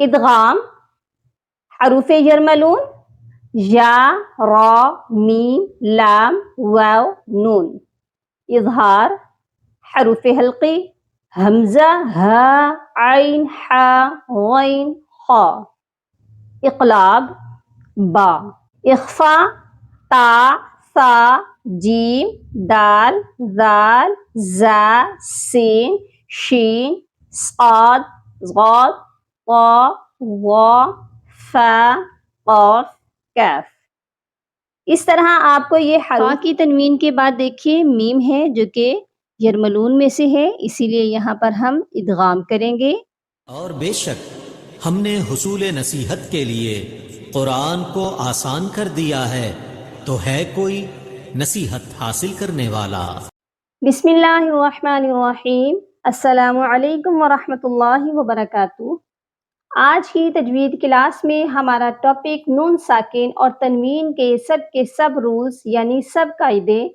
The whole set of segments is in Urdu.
ادغام حروف یرملون یا را میم لام واو نون. اظہار حروف حلقی حمزہ ہا عین حا غین خا. اقلاب با. اخفا تا ثا جیم دال ذال زا سین شین صاد ضاد طا ظا فا قاف کاف. اس طرح آپ کو یہ حروف کی تنوین کے بعد دیکھیے میم ہے جو کہ یرملون میں سے ہے، اسی لیے یہاں پر ہم ادغام کریں گے. اور بے شک ہم نے حصول نصیحت کے لیے قرآن کو آسان کر دیا ہے، تو ہے کوئی نصیحت حاصل کرنے والا؟ بسم اللہ الرحمن الرحیم. السلام علیکم ورحمۃ اللہ وبرکاتہ. آج کی تجوید کلاس میں ہمارا ٹاپک نون ساکن اور تنوین کے سب رولز یعنی سب قاعدے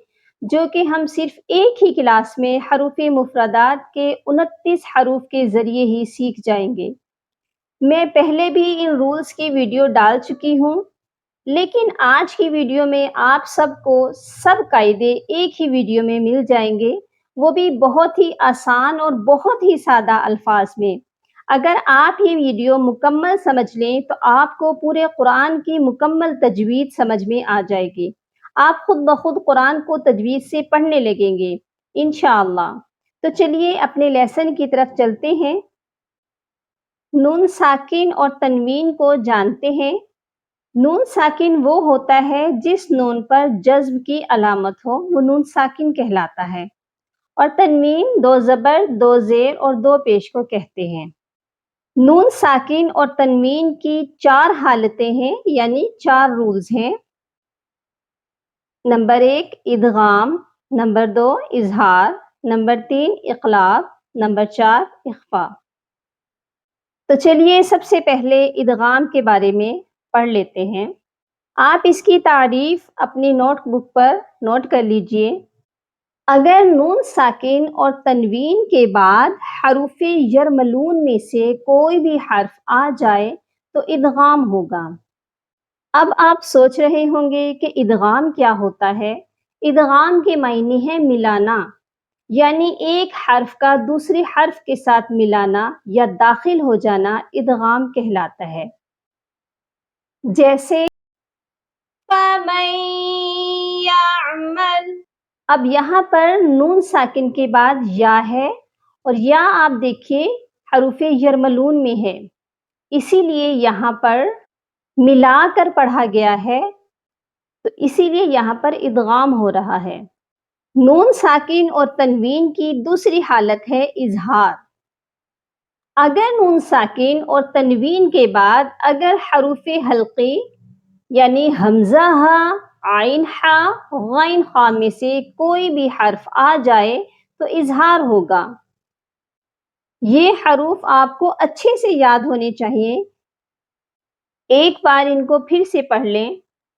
جو کہ ہم صرف ایک ہی کلاس میں حروف مفردات کے 29 حروف کے ذریعے ہی سیکھ جائیں گے. میں پہلے بھی ان رولز کی ویڈیو ڈال چکی ہوں، لیکن آج کی ویڈیو میں آپ سب کو سب قاعدے ایک ہی ویڈیو میں مل جائیں گے، وہ بھی بہت ہی آسان اور بہت ہی سادہ الفاظ میں. اگر آپ یہ ویڈیو مکمل سمجھ لیں تو آپ کو پورے قرآن کی مکمل تجوید سمجھ میں آ جائے گی. آپ خود بخود قرآن کو تجوید سے پڑھنے لگیں گے انشاءاللہ. تو چلیے اپنے لیسن کی طرف چلتے ہیں. نون ساکن اور تنوین کو جانتے ہیں. نون ساکن وہ ہوتا ہے جس نون پر جزم کی علامت ہو، وہ نون ساکن کہلاتا ہے. اور تنوین 2 زبر 2 زیر اور 2 پیش کو کہتے ہیں. نون ساکن اور تنوین کی 4 حالتیں ہیں یعنی 4 رولز ہیں. نمبر 1 ادغام، نمبر 2 اظہار، نمبر 3 اقلاب، نمبر 4 اخفا. تو چلیے سب سے پہلے ادغام کے بارے میں پڑھ لیتے ہیں. آپ اس کی تعریف اپنی نوٹ بک پر نوٹ کر لیجئے. اگر نون ساکن اور تنوین کے بعد حروف یرملون میں سے کوئی بھی حرف آ جائے تو ادغام ہوگا. اب آپ سوچ رہے ہوں گے کہ ادغام کیا ہوتا ہے؟ ادغام کے معنی ہے ملانا، یعنی ایک حرف کا دوسرے حرف کے ساتھ ملانا یا داخل ہو جانا ادغام کہلاتا ہے. جیسے فَمَن يَعْمَلْ. اب یہاں پر نون ساکن کے بعد یا ہے اور یا آپ دیکھیے حروف یرملون میں ہے، اسی لیے یہاں پر ملا کر پڑھا گیا ہے، تو اسی لیے یہاں پر ادغام ہو رہا ہے. نون ساکن اور تنوین کی دوسری حالت ہے اظہار. اگر نون ساکن اور تنوین کے بعد اگر حروف حلقی یعنی حمزہ ہا عین حا غین خا میں سے کوئی بھی حرف آ جائے تو اظہار ہوگا. یہ حروف آپ کو اچھے سے یاد ہونے چاہیے. ایک بار ان کو پھر سے پڑھ لیں.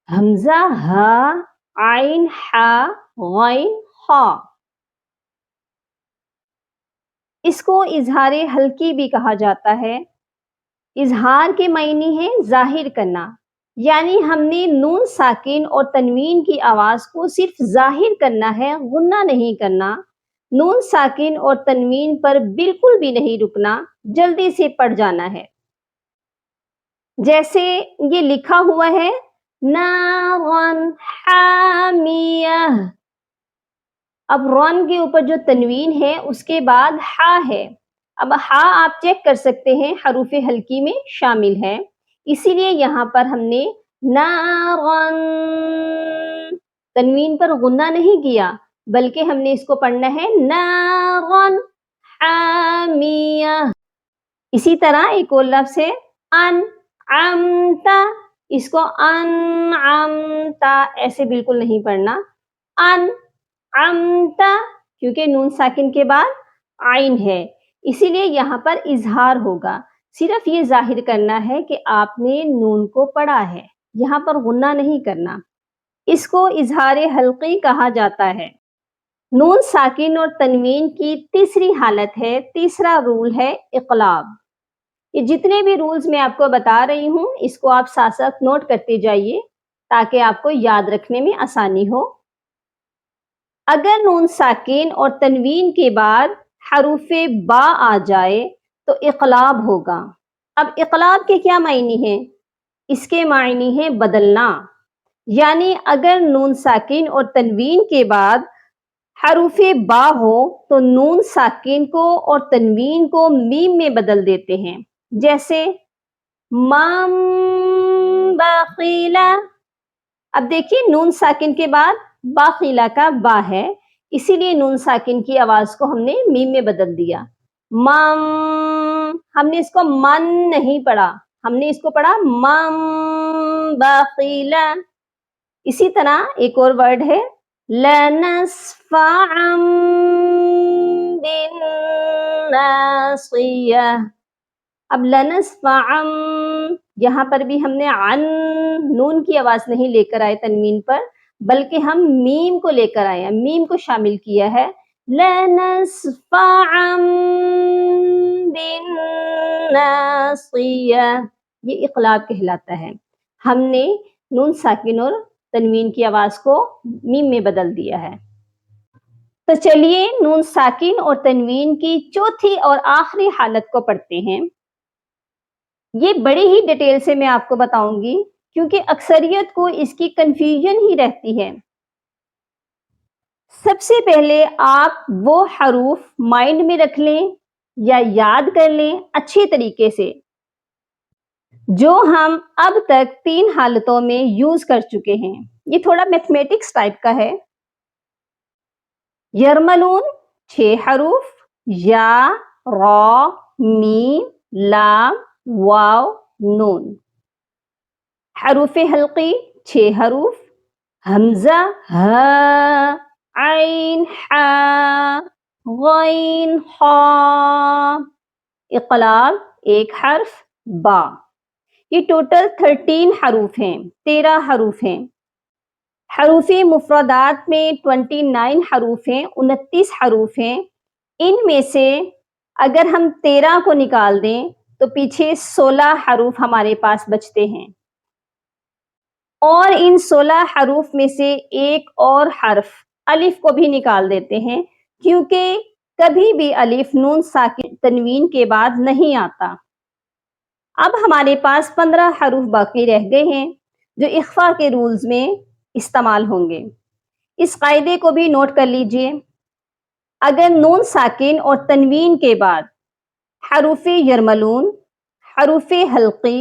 حمزہ ہا عین حا غین خا. اس کو اظہار حلقی بھی کہا جاتا ہے. اظہار کے معنی ہے ظاہر کرنا، یعنی ہم نے نون ساکن اور تنوین کی آواز کو صرف ظاہر کرنا ہے، غنہ نہیں کرنا. نون ساکن اور تنوین پر بالکل بھی نہیں رکنا، جلدی سے پڑھ جانا ہے. جیسے یہ لکھا ہوا ہے نارن حامیہ. اب رن کے اوپر جو تنوین ہے اس کے بعد ہا ہے. اب ہا آپ چیک کر سکتے ہیں حروف حلقی میں شامل ہے، اسی لیے یہاں پر ہم نے نارن تنوین پر غنہ نہیں کیا، بلکہ ہم نے اس کو پڑھنا ہے نارن حامیہ. اسی طرح ایک اور لفظ ہے انعمتا. اس کو انعمتا ایسے بالکل نہیں پڑھنا، انعمتا، کیونکہ نون ساکن کے بعد عین ہے، اسی لیے یہاں پر اظہار ہوگا. صرف یہ ظاہر کرنا ہے کہ آپ نے نون کو پڑھا ہے، یہاں پر غنہ نہیں کرنا. اس کو اظہار حلقی کہا جاتا ہے. نون ساکن اور تنوین کی تیسری حالت ہے، تیسرا رول ہے اقلاب. یہ جتنے بھی رولز میں آپ کو بتا رہی ہوں اس کو آپ ساتھ ساتھ نوٹ کرتے جائیے تاکہ آپ کو یاد رکھنے میں آسانی ہو۔ اگر نون ساکن اور تنوین کے بعد حروف با آ جائے تو اقلاب ہوگا۔ اب اقلاب کے کیا معنی ہیں؟ اس کے معنی ہیں بدلنا، یعنی اگر نون ساکن اور تنوین کے بعد حروف با ہو تو نون ساکن کو اور تنوین کو میم میں بدل دیتے ہیں، جیسے مم باقیلا۔ اب دیکھیے نون ساکن کے بعد باقیلا کا با ہے، اسی لیے نون ساکن کی آواز کو ہم نے میم میں بدل دیا۔ مم، ہم نے اس کو من نہیں پڑھا، ہم نے اس کو پڑھا مم باقیلا۔ اسی طرح ایک اور ورڈ ہے لنسفعا بالناصیہ۔ اب لنسفعا یہاں پر بھی ہم نے عن نون کی آواز نہیں لے کر آئے تنوین پر، بلکہ ہم میم کو لے کر آئے ہیں، میم کو شامل کیا ہے۔ لنسفعا بالناصیہ، یہ اقلاب کہلاتا ہے، ہم نے نون ساکن اور تنوین کی آواز کو میم میں بدل دیا ہے۔ تو چلیے نون ساکن اور تنوین کی چوتھی اور آخری حالت کو پڑھتے ہیں۔ یہ بڑی ہی ڈیٹیل سے میں آپ کو بتاؤں گی کیونکہ اکثریت کو اس کی کنفیوژن ہی رہتی ہے۔ سب سے پہلے آپ وہ حروف مائنڈ میں رکھ لیں یا یاد کر لیں اچھے طریقے سے جو ہم اب تک 3 حالتوں میں یوز کر چکے ہیں۔ یہ تھوڑا میتھمیٹکس ٹائپ کا ہے۔ یرملون 6 حروف، یا، را، میم، لام، واو، نون۔ حروف حلقی 6 حروف، حمزہ، ہا، عین، حا، غین، خا۔ اقلاب 1 حرف، با۔ یہ ٹوٹل 13 حروف ہیں، 13 حروف ہیں۔ حروف مفردات میں 29 حروف ہیں، 29 حروف ہیں۔ ان میں سے اگر ہم 13 کو نکال دیں تو پیچھے 16 حروف ہمارے پاس بچتے ہیں، اور ان 16 حروف میں سے ایک اور حرف الف کو بھی نکال دیتے ہیں، کیونکہ کبھی بھی الف نون ساکن تنوین کے بعد نہیں آتا۔ اب ہمارے پاس 15 حروف باقی رہ گئے ہیں جو اخفا کے رولز میں استعمال ہوں گے۔ اس قاعدے کو بھی نوٹ کر لیجئے۔ اگر نون ساکن اور تنوین کے بعد حروف یرملون، حروف حلقی،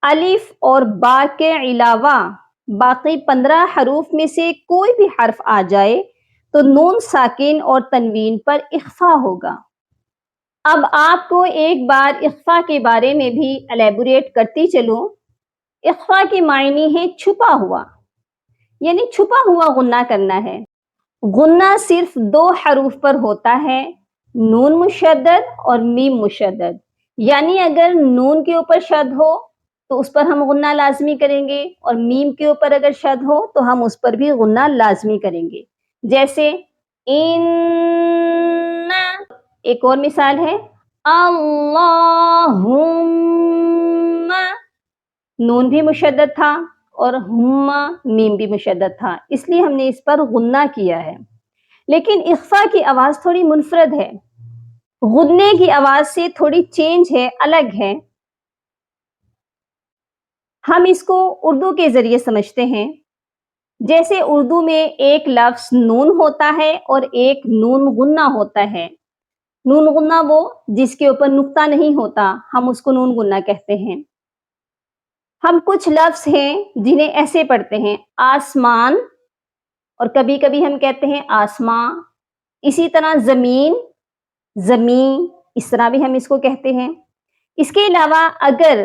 الف اور با کے علاوہ باقی 15 حروف میں سے کوئی بھی حرف آ جائے تو نون ساکن اور تنوین پر اخفا ہوگا۔ اب آپ کو ایک بار اخفا کے بارے میں بھی الیبوریٹ کرتی چلوں۔ اخفا کے معنی ہے چھپا ہوا، یعنی چھپا ہوا غنہ کرنا ہے۔ غنہ صرف 2 حروف پر ہوتا ہے، نون مشدد اور میم مشدد، یعنی اگر نون کے اوپر شد ہو تو اس پر ہم غنہ لازمی کریں گے، اور میم کے اوپر اگر شد ہو تو ہم اس پر بھی غنہ لازمی کریں گے، جیسے ان۔ ایک اور مثال ہے اللہم، نون بھی مشدد تھا اور ہم میم بھی مشدد تھا، اس لیے ہم نے اس پر غنہ کیا ہے۔ لیکن اخفا کی آواز تھوڑی منفرد ہے، غنے کی آواز سے تھوڑی چینج ہے، الگ ہے۔ ہم اس کو اردو کے ذریعے سمجھتے ہیں۔ جیسے اردو میں ایک لفظ نون ہوتا ہے اور ایک نون غنہ ہوتا ہے۔ نون غنہ وہ جس کے اوپر نقطہ نہیں ہوتا، ہم اس کو نون غنہ کہتے ہیں۔ ہم کچھ لفظ ہیں جنہیں ایسے پڑھتے ہیں آسمان، اور کبھی کبھی ہم کہتے ہیں آسماں۔ اسی طرح زمین، زمین، اس طرح بھی ہم اس کو کہتے ہیں۔ اس کے علاوہ اگر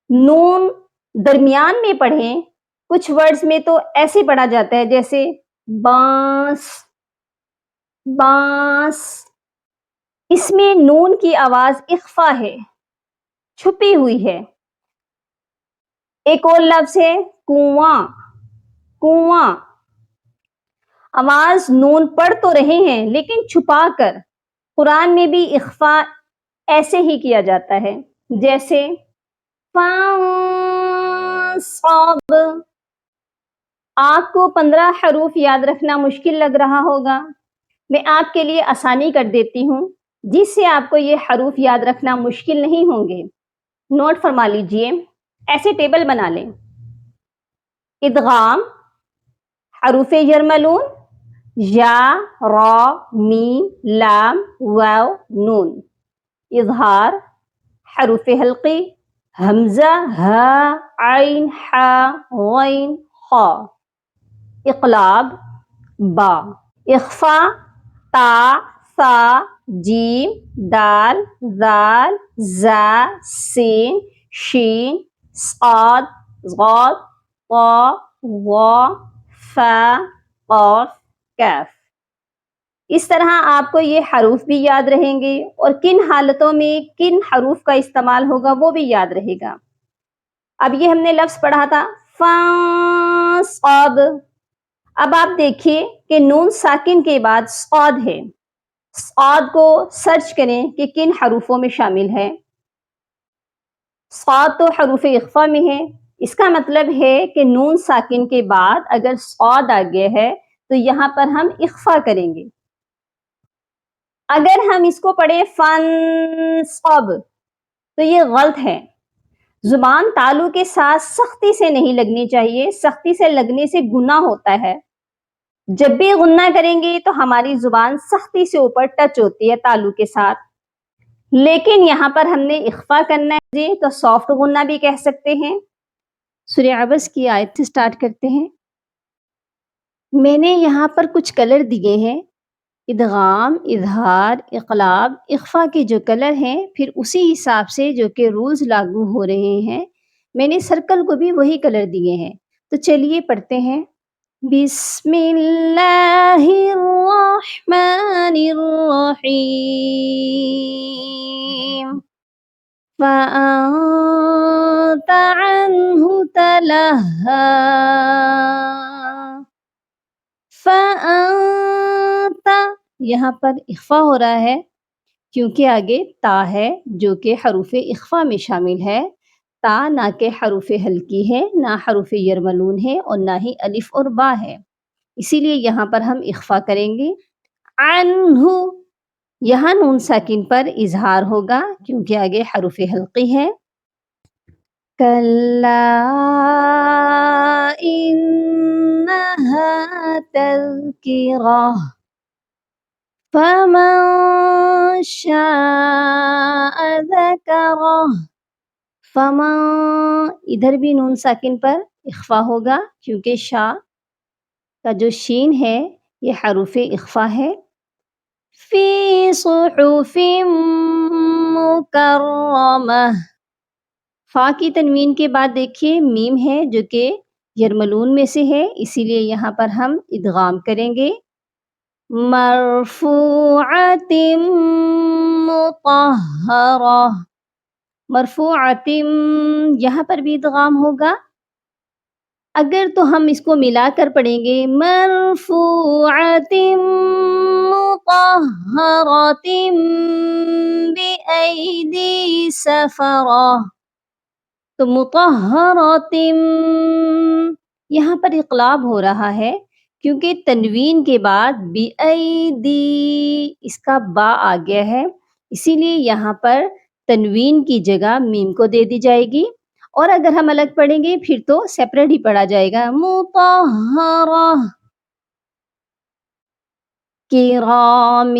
نون درمیان میں پڑھیں، کچھ ورڈز میں تو ایسے پڑھا جاتا ہے جیسے بانس، بانس۔ اس میں نون کی آواز اخفا ہے، چھپی ہوئی ہے۔ ایک اور لفظ ہے کنواں، کنواں۔ آواز نون پڑھ تو رہے ہیں لیکن چھپا کر۔ قرآن میں بھی اخفا ایسے ہی کیا جاتا ہے۔ جیسے فانصب. آپ کو 15 حروف یاد رکھنا مشکل لگ رہا ہوگا. میں آپ کے لیے آسانی کر دیتی ہوں جس سے آپ کو یہ حروف یاد رکھنا مشکل نہیں ہوں گے. نوٹ فرما لیجئے. ایسے ٹیبل بنا لیں. ادغام حروف یرملون یا را میم لام واو نون. اظہار حروف حلقی حمزہ ہا عین حا غین خا. اقلاب با. اخفا تا ثا جیم دال ذال زا سین شین صاد ضاد طا ظا فا قاف کاف. اس طرح آپ کو یہ حروف بھی یاد رہیں گے اور کن حالتوں میں کن حروف کا استعمال ہوگا وہ بھی یاد رہے گا. اب یہ ہم نے لفظ پڑھا تھا فانصب. اب آپ دیکھیے کہ نون ساکن کے بعد صاد ہے. صاد کو سرچ کریں کہ کن حروفوں میں شامل ہے. صاد تو حروف اخفا میں ہے. اس کا مطلب ہے کہ نون ساکن کے بعد اگر صاد آ گیا ہے تو یہاں پر ہم اخفا کریں گے. اگر ہم اس کو پڑھیں فانصب تو یہ غلط ہے. زبان تالو کے ساتھ سختی سے نہیں لگنی چاہیے. سختی سے لگنے سے گناہ ہوتا ہے. جب بھی غنہ کریں گے تو ہماری زبان سختی سے اوپر ٹچ ہوتی ہے تالو کے ساتھ. لیکن یہاں پر ہم نے اخفا کرنا ہے تو سافٹ غنہ بھی کہہ سکتے ہیں. سورہ عبس کی آیت سے سٹارٹ کرتے ہیں. میں نے یہاں پر کچھ کلر دیے ہیں. ادغام اظہار اقلاب اخفا کے جو کلر ہیں پھر اسی حساب سے جو کہ رولز لاگو ہو رہے ہیں میں نے سرکل کو بھی وہی کلر دیے ہیں. تو چلیے پڑھتے ہیں. بسم اللہ الرحمن الرحیم فأنت عنہ تلہا فأنت. یہاں پر اخفا ہو رہا ہے کیونکہ آگے تا ہے جو کہ حروف اخفا میں شامل ہے. تا نہ کہ حروف حلقی ہے نہ حروف یرملون ہے اور نہ ہی الف اور با ہے. اسی لیے یہاں پر ہم اخفا کریں گے. عنہ یہاں نون ساکن پر اظہار ہوگا کیونکہ آگے حروف حلقی ہے. کلا انہا تذکرہ فمن شاء ذکرہ. فمن ادھر بھی نون ساکن پر اخفا ہوگا کیونکہ شا کا جو شین ہے یہ حروف اخفا ہے. فی صحف مکرمہ. فا کی تنوین کے بعد دیکھیے میم ہے جو کہ یرملون میں سے ہے اسی لیے یہاں پر ہم ادغام کریں گے. مرفوعۃ مطہرہ. مرفوعۃ یہاں پر بھی ادغام ہوگا. اگر تو ہم اس کو ملا کر پڑھیں گے مرفوعۃ مطہرۃ بأیدی سفرہ. تو مطہرۃ یہاں پر اقلاب ہو رہا ہے کیونکہ تنوین کے بعد بأیدی اس کا با آ گیا ہے اسی لیے یہاں پر تنوین کی جگہ میم کو دے دی جائے گی. اور اگر ہم الگ پڑھیں گے پھر تو سیپریٹ ہی پڑھا جائے گا. مطہرہ کرام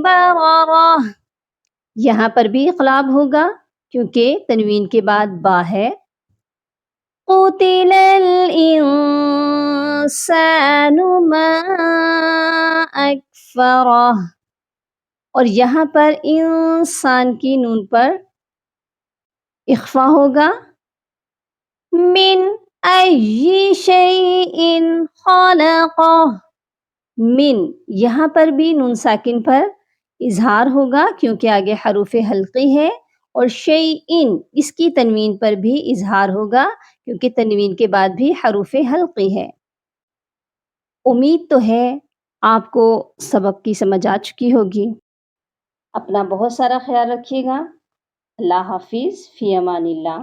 بررہ. یہاں پر بھی اقلاب ہوگا کیونکہ تنوین کے بعد با ہے. قتل الانسان ما اکفرہ. اور یہاں پر انسان کی نون پر اخفا ہوگا. من ای شیء خلقہ. من یہاں پر بھی نون ساکن پر اظہار ہوگا کیونکہ آگے حروف حلقی ہے اور شیء اس کی تنوین پر بھی اظہار ہوگا کیونکہ تنوین کے بعد بھی حروف حلقی ہے. امید تو ہے آپ کو سبق کی سمجھ آ چکی ہوگی. اپنا بہت سارا خیال رکھیے گا. اللہ حافظ، فی امان اللہ۔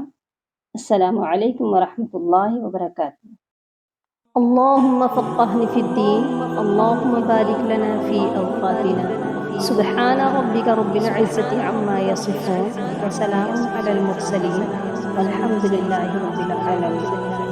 السلام علیکم ورحمۃ اللہ وبرکاتہ۔ اللہم فقہنی فی الدین، اللہم بارک لنا فی اوقاتنا، سبحان ربک رب العزة عما یصفون، وسلام علی المرسلین، والحمد للہ رب العالمین۔